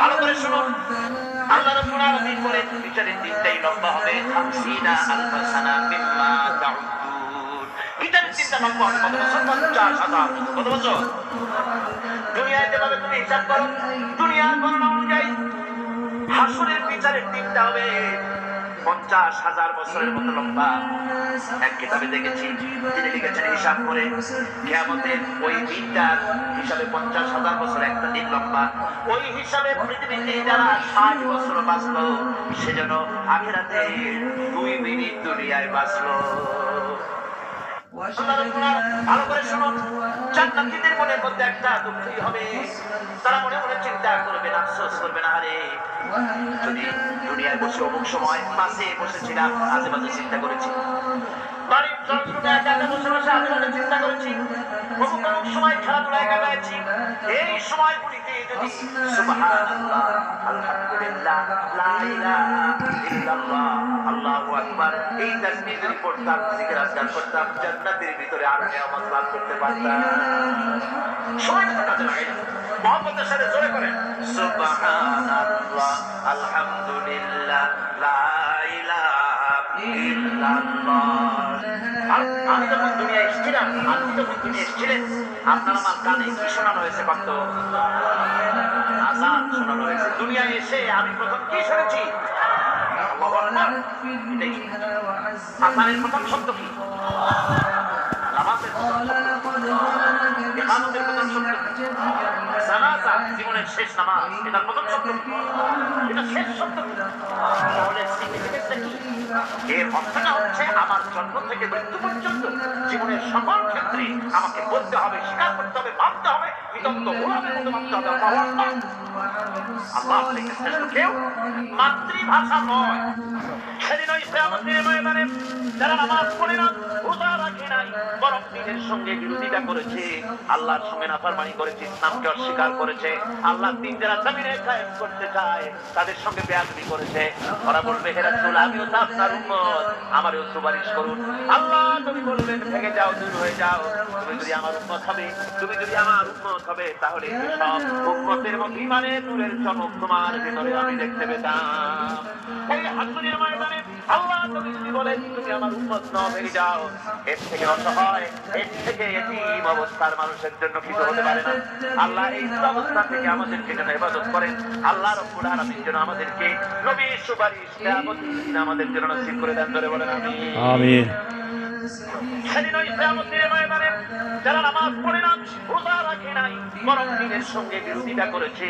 ভালো করে শুনুন, আল্লাহ রাব্বুল আলামিন বলেন বিচারের দিনটাই লম্বা হবে 50 আলফা সানা মিম্মা তাউদ্দুন। বিচারের দিনটা লম্বা হবে কত বছর? 50,000। কত বছর? দুনিয়ায় যেভাবে তুমি হিসাব করো, দুনিয়ার গণনা অনুযায়ী হাসরের বিচারের দিনটা হবে 50,000 বছরের মতো লম্বা। এক কিতাবে দেখেছি, তিনি লিখেছেন হিসাব করে কিয়ামতের ওই দিনটার হিসাবে 50,000 বছর একটা দিন লম্বা। ওই হিসাবে পৃথিবীতে যারা 60 বছর বাঁচলো, সেজন্য আখিরাতে 2 মিনিট দুনিয়ায় বাঁচলো। ভালো করে শুনুন, জান্নাতীদের মনের মধ্যে একটা দুঃখই হবে, তারা মনে মনে চিন্তা করবেন, আফসোস করবেন, আরে যদি দুনিয়ায় বসে অমুক সময় মাঝে বসেছিলাম, আজে বাজে চিন্তা করেছি, বাড়ির জনসংখ্যা একা বসে বসে আজে বাজে চিন্তা করেছি, অমুক অমুক সময় খেলাধুলায় কাটাচ্ছি, এই সময়গুলিতে যদি সুবহানাল্লাহ, আলহামদুলিল্লাহ, লা ইলাহা ইল্লাল্লাহ, আল্লাহু আকবার, এই তাসবিহ যদি পড়তাম, জিকির আজকার করতাম, জান্নাতের ভিতরে আরো নিয়ামত লাভ করতে পারতাম। সময়টা কাজে লাগাই না, মুহাম্মদের সাথে জোরে করেন সুবহানাল্লাহ, আলহামদুলিল্লাহ, লা ইলাহা ইল্লাল্লাহ। আমি যখন দুনিয়ায় এসেছিলাম, আপনি যখন দুনিয়ায় এসেছিলেন, আপনার আমার কানে কি শোনানো হয়েছে? কত আযান শোনানো হয়েছে। দুনিয়ায় এসে আমি প্রথম কি শুনেছি? আল্লাহু আকবার। আযানের প্রথম শব্দ কি? নামাজের প্রথম শব্দ, ইকামতের প্রথম শব্দ, জানাজা জীবনের শেষ নামাজ, এটার প্রথম শব্দ, এটা শেষ শব্দ। তাহলে সিগনিফিকেন্সটা কি? এর অর্থটা হচ্ছে আমার জন্ম থেকে মৃত্যু পর্যন্ত জীবনের সকল ক্ষেত্রে আমাকে বলতে হবে, স্বীকার করতে হবে, মানতে হবে, বিতক্ত গোলামের মতো মানতে হবে আল্লাহ থেকে শ্রেষ্ঠ কেউ। মাতৃভাষা নয়। সেদিন ওই কিয়ামতের ময়দানে যারা নামাজ পড়ে না, রোজা রাখে নাই, বরং দিনের সঙ্গে বিরোধিতা করেছে, আল্লাহর সঙ্গে নাফরমানি করেছে, ইসলামকে অস্বীকার করেছে, আল্লাহর দ্বীন যারা জমিনে কায়েম করতে চায় তাদের সঙ্গে বেয়াদবি করেছে, ওরা বলবে হে রাসূল, আমিও তো আপনার উম্মত, আমারও সুপারিশ করুন। আল্লাহ তুমি বলবেন ভেঙে যাও, দূর হয়ে যাও, তুমি যদি আমার উম্মত হবে, তুমি যদি আমার উম্মত হবে, তাহলে সব উম্মতের মধ্যে ইমানের নূরের চমক তোমার ভিতরে আমি দেখতে পেতাম। এই হাসরের ময়দানে আল্লাহ তুমি যদি বলেন তুমি আমার উম্মত নও, ভেঙে যাও, এর থেকে অসহায়, এর থেকে এতিম অবস্থার মানুষের জন্য কিছু হতে পারে না। আল্লাহ এই অবস্থা থেকে আমাদেরকে যেন হেফাজত করেন। আল্লাহ রাব্বুল আলামিন যেন আমাদেরকে নবীর সুপারিশ কিয়ামতের দিন আমাদের জন্য নসিব করে দেন। ধরে বলেন আমিন। আমিন। সেদিন ওই কিয়ামতের ময়দানে যারা নামাজ পড়ে না, রোজা রাখে নাই, বরং দ্বীনের সঙ্গে বিরোধিতা করেছে,